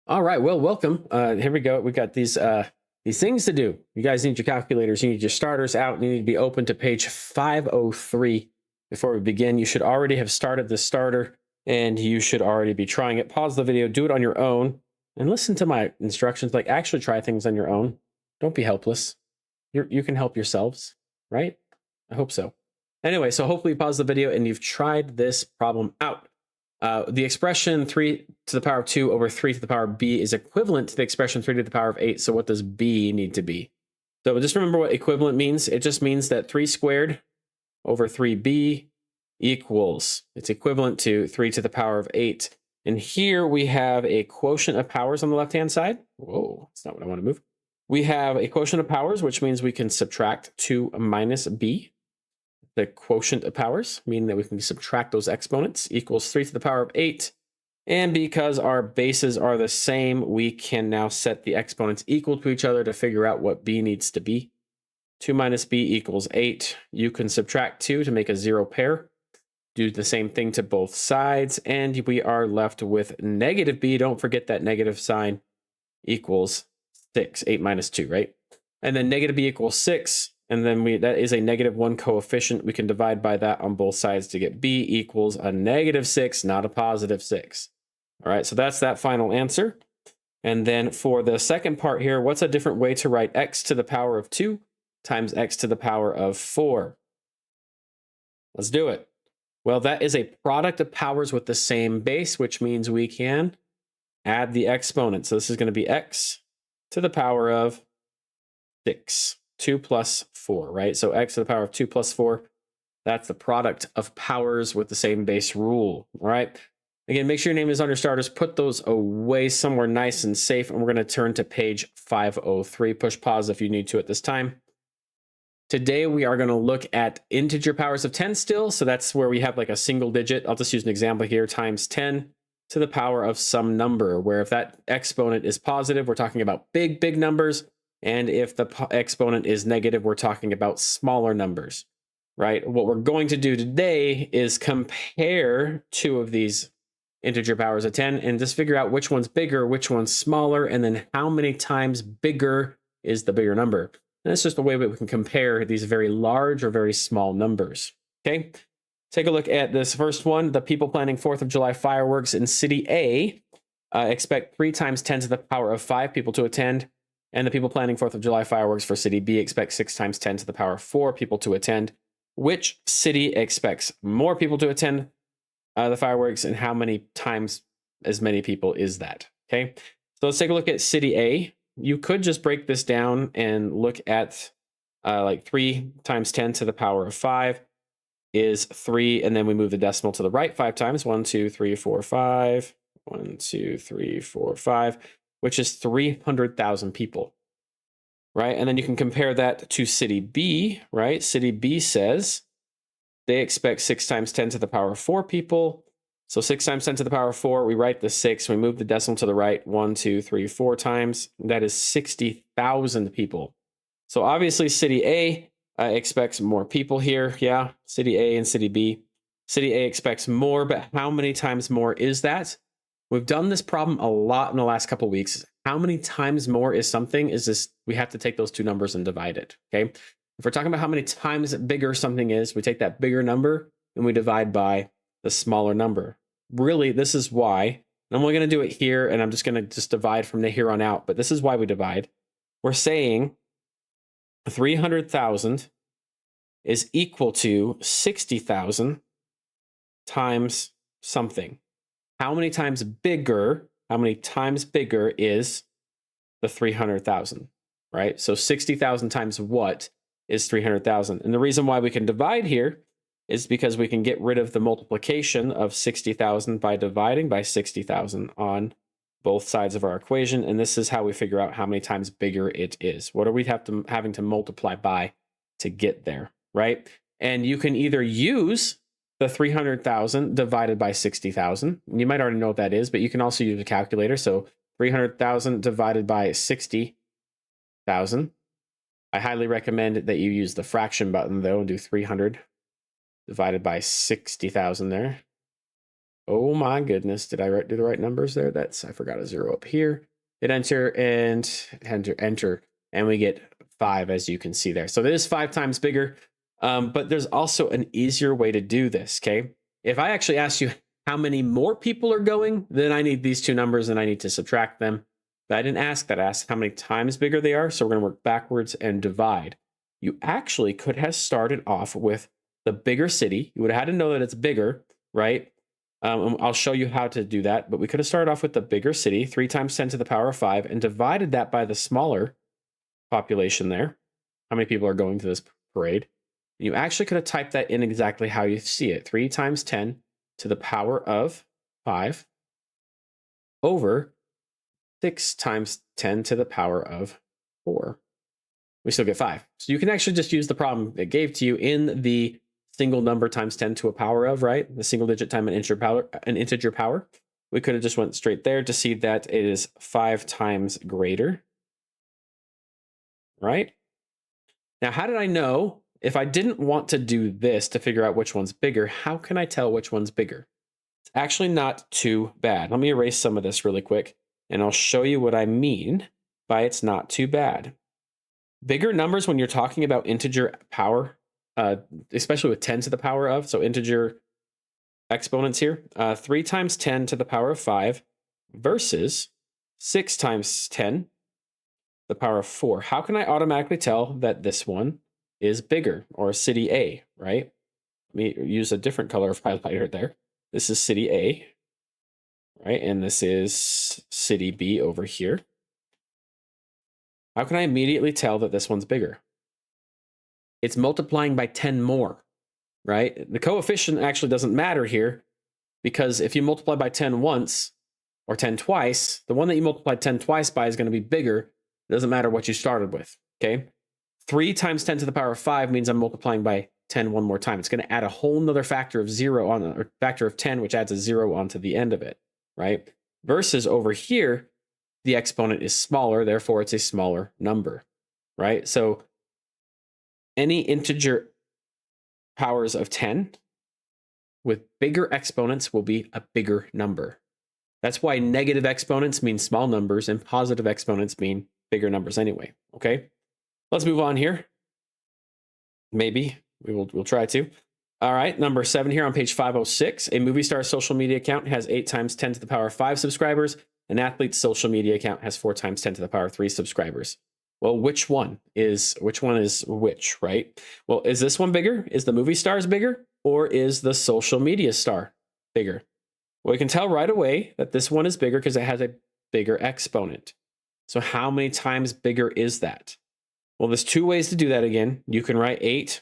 All right, well, welcome. Here we go. We got these things to do. You guys need your calculators. You need your starters out. And you need to be open to page 503 before we begin. You should already have started the starter, and you should already be trying it. Pause the video, do it on your own, and listen to my instructions. Like, actually try things on your own. Don't be helpless. You can help yourselves, right? I hope so. Anyway, so hopefully you pause the video and you've tried this problem out. The expression 3 to the power of 2 over 3 to the power of b is equivalent to the expression 3 to the power of 8. So what does b need to be? So just remember what equivalent means. It just means that 3 squared over 3b equals, it's equivalent to 3 to the power of 8. And here we have a quotient of powers on the left-hand side. Whoa, that's not what I want to move. We have a quotient of powers, which means we can subtract 2 minus b. The quotient of powers, meaning that we can subtract those exponents, equals 3 to the power of 8. And because our bases are the same, we can now set the exponents equal to each other to figure out what b needs to be. 2 minus b equals 8. You can subtract 2 to make a 0 pair. Do the same thing to both sides, and we are left with negative b. Don't forget that negative sign equals 6. 8 minus 2, right? And then negative b equals 6. And then that is a -1 coefficient. We can divide by that on both sides to get b equals a -6, not a +6. All right, so that's that final answer. And then for the second part here, what's a different way to write x to the power of 2 times x to the power of 4? Let's do it. Well, that is a product of powers with the same base, which means we can add the exponent. So this is going to be x to the power of 6. 2 plus 4, right? So x to the power of 2 plus 4, that's the product of powers with the same base rule, all right? Again, make sure your name is on your starters. Put those away somewhere nice and safe, and we're going to turn to page 503. Push pause if you need to at this time. Today, we are going to look at integer powers of 10 still, so that's where we have like a single digit. I'll just use an example here, times 10 to the power of some number, where if that exponent is positive, we're talking about big, big numbers. And if the exponent is negative, we're talking about smaller numbers, right? What we're going to do today is compare two of these integer powers of 10 and just figure out which one's bigger, which one's smaller, and then how many times bigger is the bigger number. And that's just a way that we can compare these very large or very small numbers, okay? Take a look at this first one. The people planning 4th of July fireworks in City A expect 3 times 10 to the power of 5 people to attend. And the people planning 4th of July fireworks for City B expect 6 times 10 to the power of 4 people to attend. Which city expects more people to attend the fireworks, and how many times as many people is that? Okay, so let's take a look at City A. You could just break this down and look at like 3 times 10 to the power of 5 is 3, and then we move the decimal to the right 5 times. 1, 2, 3, 4, 5. 1, 2, 3, 4, 5. Which is 300,000 people, right? And then you can compare that to City B, right? City B says they expect 6 times 10 to the power of 4 people. So 6 times 10 to the power of 4, we write the 6, we move the decimal to the right 1, 2, 3, 4 times. That is 60,000 people. So obviously City A expects more people here. Yeah, City A and City B. City A expects more, but how many times more is that? We've done this problem a lot in the last couple of weeks. How many times more is something? Is this, we have to take those two numbers and divide it, okay? If we're talking about how many times bigger something is, we take that bigger number and we divide by the smaller number. Really, this is why, and I'm only going to do it here, and I'm just going to divide from here on out, but this is why we divide. We're saying 300,000 is equal to 60,000 times something. How many times bigger is the 300,000, right? So 60,000 times what is 300,000? And the reason why we can divide here is because we can get rid of the multiplication of 60,000 by dividing by 60,000 on both sides of our equation. And this is how we figure out how many times bigger it is. What are we having to multiply by to get there, right? And you can either use the 300,000 divided by 60,000. You might already know what that is, but you can also use a calculator. So 300,000 divided by 60,000. I highly recommend that you use the fraction button though and do 300 divided by 60,000 there. Oh my goodness. Did I do the right numbers there? I forgot a 0 up here. Hit enter and enter. And we get 5, as you can see there. So it is 5 times bigger. But there's also an easier way to do this, okay? If I actually ask you how many more people are going, then I need these two numbers and I need to subtract them. But I didn't ask that. I asked how many times bigger they are. So we're going to work backwards and divide. You actually could have started off with the bigger city. You would have had to know that it's bigger, right? I'll show you how to do that. But we could have started off with the bigger city, 3 times 10 to the power of 5, and divided that by the smaller population there. How many people are going to this parade? You actually could have typed that in exactly how you see it. 3 times 10 to the power of 5 over 6 times 10 to the power of 4. We still get 5. So you can actually just use the problem it gave to you in the single number times 10 to a power of, right? The single digit time an integer power. We could have just went straight there to see that it is 5 times greater, right? Now, how did I know if I didn't want to do this to figure out which one's bigger? How can I tell which one's bigger? It's actually not too bad. Let me erase some of this really quick, and I'll show you what I mean by it's not too bad. Bigger numbers when you're talking about integer power, especially with 10 to the power of, so integer exponents here, 3 times 10 to the power of 5 versus 6 times 10 to the power of 4. How can I automatically tell that this one is bigger, or city A, right? Let me use a different color of highlighter there. This is city A, right? And this is city B over here. How can I immediately tell that this one's bigger? It's multiplying by 10 more, right? The coefficient actually doesn't matter here, because if you multiply by 10 once or 10 twice, the one that you multiplied 10 twice by is going to be bigger. It doesn't matter what you started with, okay? 3 times 10 to the power of 5 means I'm multiplying by 10 one more time. It's going to add a whole nother factor of 0 on, or factor of 10, which adds a 0 onto the end of it, right? Versus over here, the exponent is smaller, therefore it's a smaller number, right? So any integer powers of 10 with bigger exponents will be a bigger number. That's why negative exponents mean small numbers and positive exponents mean bigger numbers anyway, okay? Let's move on here. Maybe we'll try to. All right, number 7 here on page 506. A movie star social media account has 8 times 10 to the power of 5 subscribers. An athlete's social media account has 4 times 10 to the power of 3 subscribers. Well, which one is which, right? Well, is this one bigger? Is the movie stars bigger? Or is the social media star bigger? Well, we can tell right away that this one is bigger because it has a bigger exponent. So how many times bigger is that? Well, there's 2 ways to do that again. You can write 8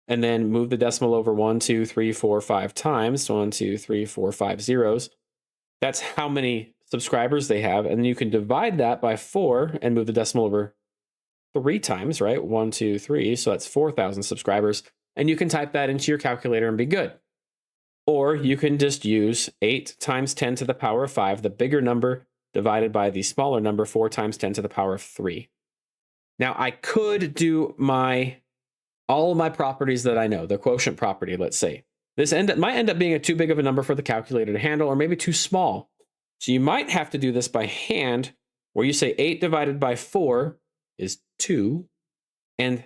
and then move the decimal over 1, 2, 3, 4, 5 times. 1, 2, 3, 4, 5 zeros. That's how many subscribers they have. And then you can divide that by 4 and move the decimal over 3 times, right? 1, 2, 3. So that's 4,000 subscribers. And you can type that into your calculator and be good. Or you can just use 8 times 10 to the power of 5, the bigger number, divided by the smaller number, 4 times 10 to the power of 3. Now, I could do all of my properties that I know, the quotient property, let's say. This might end up being too big of a number for the calculator to handle, or maybe too small. So you might have to do this by hand, where you say 8 divided by 4 is 2, and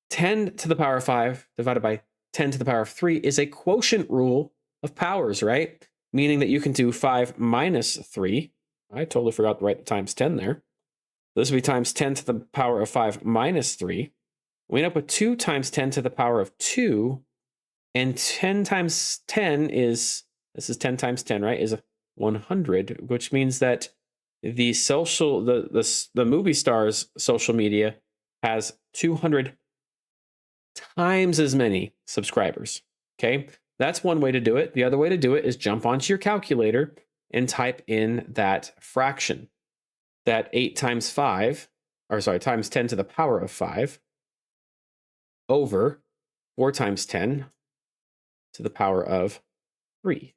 10 to the power of 5 divided by 10 to the power of 3 is a quotient rule of powers, right? Meaning that you can do 5 minus 3. I totally forgot to write the times 10 there. This would be times 10 to the power of 5 minus 3. We end up with 2 times 10 to the power of 2. And 10 times 10 is, this is 10 times 10, right, is 100, which means that the movie star's social media has 200 times as many subscribers, okay? That's one way to do it. The other way to do it is jump onto your calculator and type in that fraction, that 8 times 5, or sorry, times 10 to the power of 5 over 4 times 10 to the power of 3,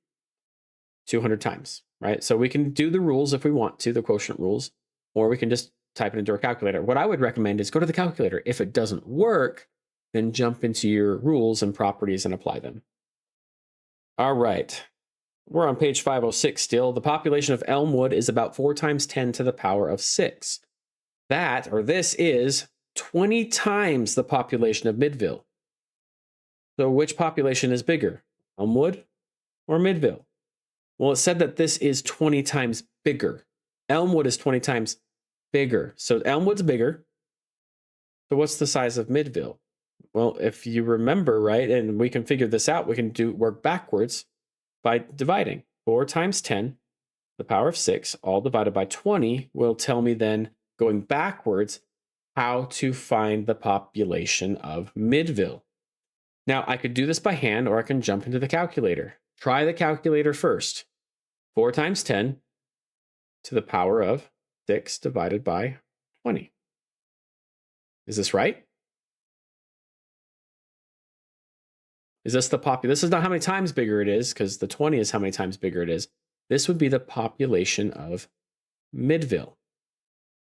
200 times, right? So we can do the rules if we want to, the quotient rules, or we can just type it into our calculator. What I would recommend is go to the calculator. If it doesn't work, then jump into your rules and properties and apply them. All right. we're on page 506 still. The population of Elmwood is about 4 times 10 to the power of 6. That, or this, is 20 times the population of Midville. So which population is bigger, Elmwood or Midville? Well, it said that this is 20 times bigger. Elmwood is 20 times bigger. So Elmwood's bigger. So what's the size of Midville? Well, if you remember, right, and we can figure this out, we can work backwards by dividing. 4 times 10 to the power of 6, all divided by 20, will tell me then, going backwards, how to find the population of Midville. Now, I could do this by hand, or I can jump into the calculator. Try the calculator first. 4 times 10 to the power of 6 divided by 20. Is this right? Is this the This is not how many times bigger it is, because the 20 is how many times bigger it is. This would be the population of Midville.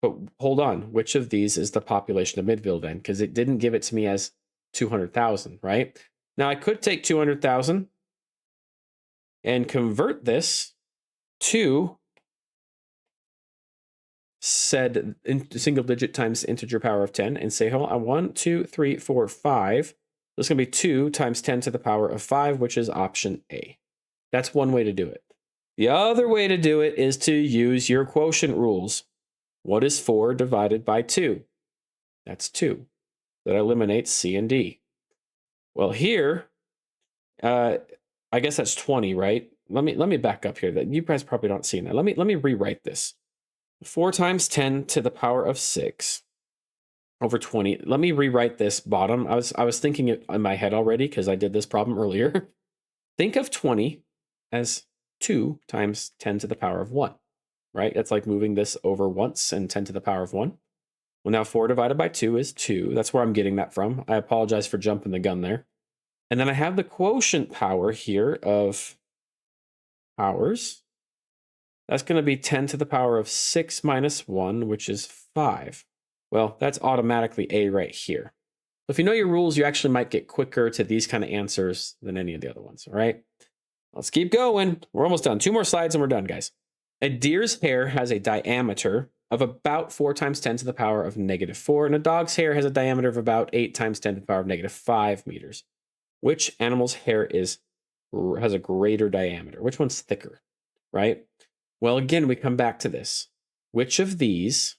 But hold on, which of these is the population of Midville then? Because it didn't give it to me as 200,000, right? Now I could take 200,000 and convert this to said single digit times integer power of 10 and say, hold on, 1, 2, 3, 4, 5. This is going to be 2 times 10 to the power of 5, which is option A. That's one way to do it. The other way to do it is to use your quotient rules. What is 4 divided by 2? That's 2. That eliminates C and D. Well, here, I guess that's 20, right? Let me back up here. That you guys probably don't see that. Let me rewrite this. 4 times 10 to the power of 6 over 20. Let me rewrite this bottom. I was thinking it in my head already because I did this problem earlier. Think of 20 as 2 times 10 to the power of 1, right? That's like moving this over once and 10 to the power of 1. Well, now 4 divided by 2 is 2. That's where I'm getting that from. I apologize for jumping the gun there. And then I have the quotient power here of powers. That's going to be 10 to the power of 6 minus 1, which is 5. Well, that's automatically A right here. If you know your rules, you actually might get quicker to these kind of answers than any of the other ones, all right? Let's keep going. We're almost done. 2 more slides and we're done, guys. A deer's hair has a diameter of about 4 times 10 to the power of -4, and a dog's hair has a diameter of about 8 times 10 to the power of -5 meters. Which animal's hair has a greater diameter? Which one's thicker, right? Well, again, we come back to this. Which of these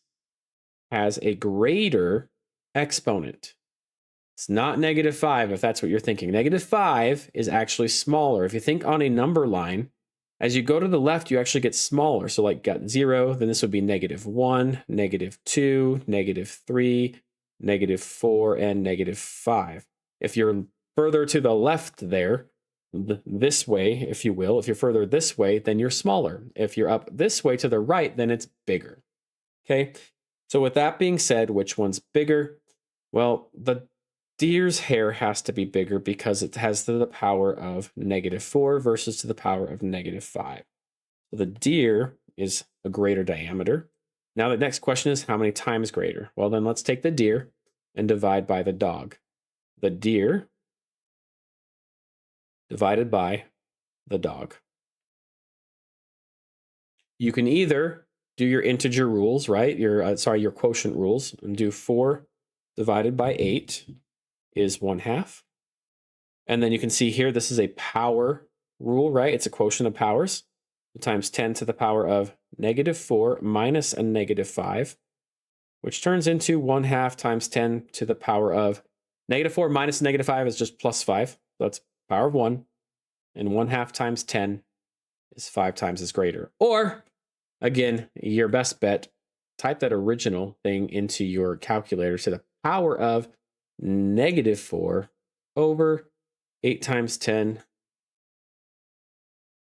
has a greater exponent? It's not -5, if that's what you're thinking. -5 is actually smaller. If you think on a number line, as you go to the left, you actually get smaller. So like got 0, then this would be -1, -2, -3, -4, and -5. If you're further to the left there, this way, if you will, if you're further this way, then you're smaller. If you're up this way to the right, then it's bigger. Okay, so with that being said, which one's bigger? Well, the deer's hair has to be bigger because it has to the power of -4 versus to the power of -5. So the deer is a greater diameter. Now the next question is how many times greater? Well, then let's take the deer and divide by the dog. The deer divided by the dog. You can either do your integer rules, right? Your quotient rules, and do 4 divided by 8 is 1/2. And then you can see here, this is a power rule, right? It's a quotient of powers times 10 to the power of -4 minus a -5, which turns into 1/2 times 10 to the power of -4 minus -5 is just +5. So that's power of 1. And 1/2 times 10 is 5 times as greater. Or, again, your best bet, type that original thing into your calculator to the power of -4 over 8 times 10,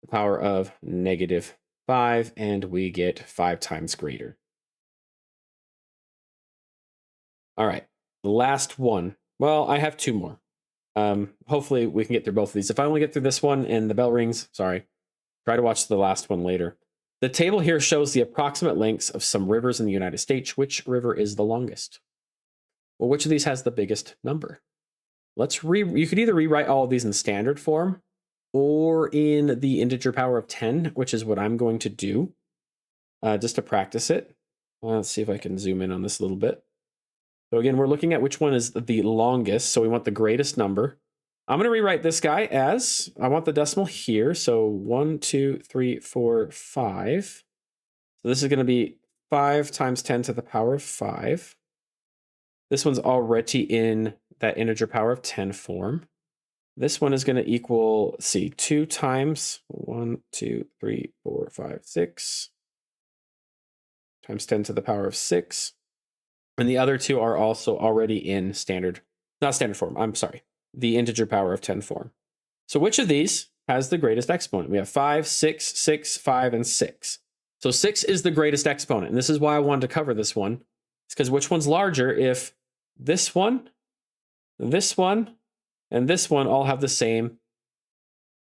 the power of -5, and we get 5 times greater. All right, the last one. Well, I have 2 more. Hopefully we can get through both of these. If I only get through this one and the bell rings, sorry, try to watch the last one later. The table here shows the approximate lengths of some rivers in the United States. Which river is the longest? Well, which of these has the biggest number? You could either rewrite all of these in standard form, or in the integer power of 10, which is what I'm going to do just to practice it. Let's see if I can zoom in on this a little bit. So again, we're looking at which one is the longest. So we want the greatest number. I'm going to rewrite this guy as, I want the decimal here. So 1, 2, 3, 4, 5. So this is going to be 5 times 10 to the power of 5. This one's already in that integer power of 10 form. This one is going to equal, let's see, 2 times 1, 2, 3, 4, 5, 6 times 10 to the power of 6. And the other two are also already in standard, not standard form, I'm sorry, the integer power of 10 form. So which of these has the greatest exponent? We have 5, 6, 6, 5, and 6. So 6 is the greatest exponent. And this is why I wanted to cover this one. It's because which one's larger if this one, and this one all have the same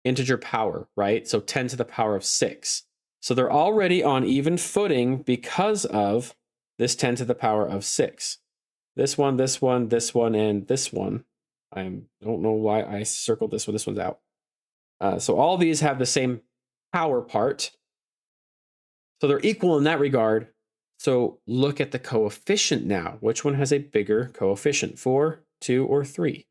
integer power, right? So 10 to the power of 6. So they're already on even footing because of this 10 to the power of 6. This one, this one, this one, and this one. I don't know why I circled this one. This one's out. So all these have the same power part. So they're equal in that regard. So look at the coefficient now. Which one has a bigger coefficient? 4, 2, or 3?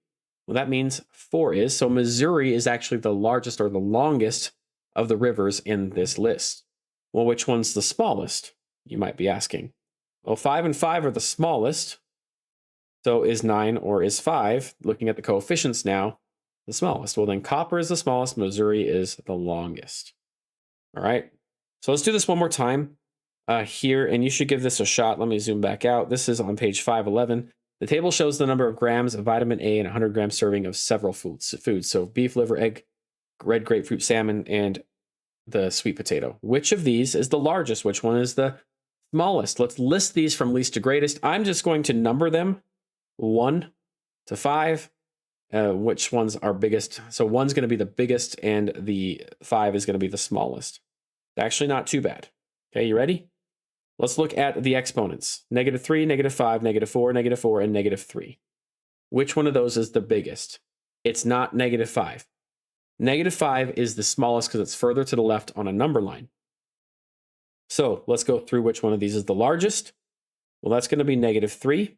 Well, that means 4 is. So Missouri is actually the largest or the longest of the rivers in this list. Well, which one's the smallest? You might be asking. Well, 5 and 5 are the smallest. So is 9 or is 5, looking at the coefficients now, the smallest? Well, then Copper is the smallest, Missouri is the longest. All right, so let's do this one more time here, and you should give this a shot. Let me zoom back out. This is on page 511. The table shows the number of grams of vitamin A in a 100-gram serving of several foods. So beef, liver, egg, red grapefruit, salmon, and the sweet potato. Which of these is the largest? Which one is the smallest? Let's list these from least to greatest. I'm just going to number them 1 to 5. Which ones are biggest? So 1's going to be the biggest, and the 5 is going to be the smallest. Actually, not too bad. Okay, you ready? Let's look at the exponents. -3, -5, -4, -4, and -3. Which one of those is the biggest? It's not -5. -5 is the smallest because it's further to the left on a number line. So let's go through which one of these is the largest. Well, that's going to be -3.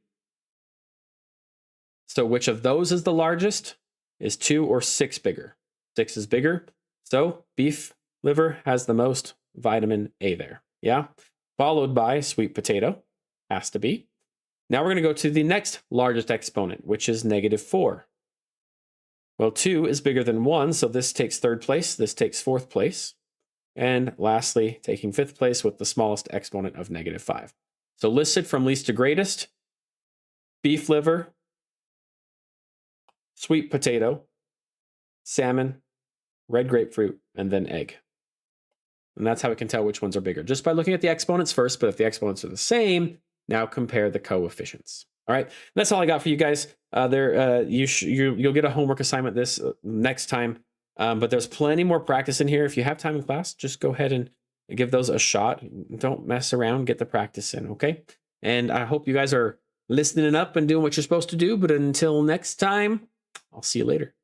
So which of those is the largest? Is 2 or 6 bigger? 6 is bigger. So beef liver has the most vitamin A there. Yeah. Followed by sweet potato. Has to be. Now we're going to go to the next largest exponent, which is -4. Well, 2 is bigger than 1, so this takes 3rd place. This takes 4th place. And lastly, taking 5th place with the smallest exponent of -5. So listed from least to greatest, beef liver, sweet potato, salmon, red grapefruit, and then egg. And that's how we can tell which ones are bigger, just by looking at the exponents first. But if the exponents are the same, now compare the coefficients. All right, that's all I got for you guys. You'll get a homework assignment this next time, but there's plenty more practice in here. If you have time in class, just go ahead and give those a shot. Don't mess around, get the practice in, okay? And I hope you guys are listening up and doing what you're supposed to do. But until next time, I'll see you later.